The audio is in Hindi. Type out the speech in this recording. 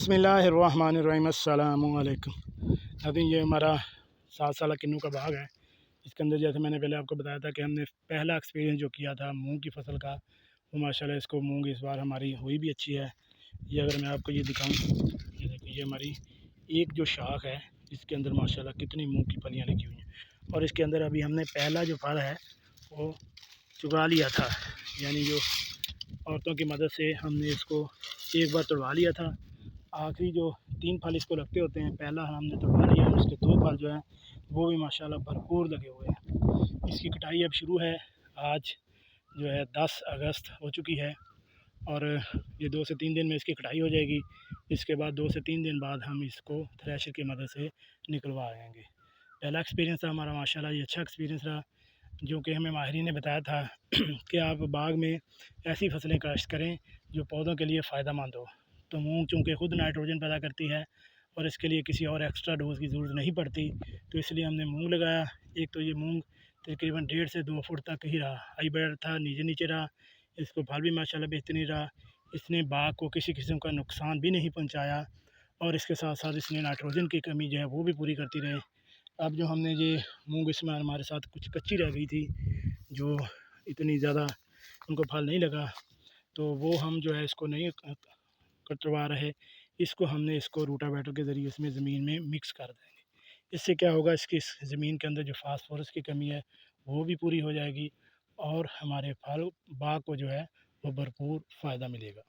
बिस्मिल्लाहिर्रहमानिर्रहीम अस्सलामु अलैकुम। अभी ये हमारा 7 साल किन्नू का बाग है। इसके अंदर जैसे मैंने पहले आपको बताया था कि हमने पहला एक्सपीरियंस जो किया था मूंग की फसल का, वो माशाल्लाह इसको मूंग इस बार हमारी हुई भी अच्छी है। ये अगर मैं आपको ये दिखाऊं, ये देखिए, ये हमारी एक जो शाख है, इसके अंदर माशाल्लाह कितनी मूंग की फलियाँ लगी हुई हैं। और इसके अंदर अभी हमने पहला जो फल है वो चुगा लिया था, यानी जो औरतों की मदद से हमने इसको एक बार तोड़वा लिया था। आखिरी जो 3 फल इसको लगते होते हैं, पहला हमने तोड़वा लिया, उसके 2 फल जो हैं वो भी माशाल्लाह भरपूर लगे हुए हैं। इसकी कटाई अब शुरू है। आज जो है 10 अगस्त हो चुकी है और ये 2 से 3 दिन में इसकी कटाई हो जाएगी। इसके बाद 2 से 3 दिन बाद हम इसको थ्रेशर की मदद से निकलवा आएँगे। पहला एक्सपीरियंस था हमारा, माशाल्लाह ये अच्छा एक्सपीरियंस रहा, जो कि हमें माहिरीन ने बताया था कि आप बाग में ऐसी फसलें काश्त करें जो पौधों के लिए फ़ायदेमंद हो। तो मूंग चूँकि खुद नाइट्रोजन पैदा करती है और इसके लिए किसी और एक्स्ट्रा डोज़ की ज़रूरत नहीं पड़ती, तो इसलिए हमने मूंग लगाया। एक तो ये मूंग तकरीबन 1.5 से 2 फुट तक ही रहा, हाई बड़ा था, नीचे नीचे रहा। इसको फल भी माशाल्लाह बेहतरीन रहा। इसने बाग को किसी किस्म का नुकसान भी नहीं पहुँचाया और इसके साथ साथ इसने नाइट्रोजन की कमी जो है वो भी पूरी करती रहे। अब जो हमने ये मूंग, इसमें हमारे साथ कुछ कच्ची रह गई थी, जो इतनी ज़्यादा उनको फल नहीं लगा, तो वो हम जो है इसको नहीं कटवा रहे। इसको रूटावेटर के ज़रिए इसमें ज़मीन में मिक्स कर देंगे। इससे क्या होगा, इसकी इस ज़मीन के अंदर जो फास्फोरस की कमी है वो भी पूरी हो जाएगी और हमारे फल बाग को जो है वो भरपूर फ़ायदा मिलेगा।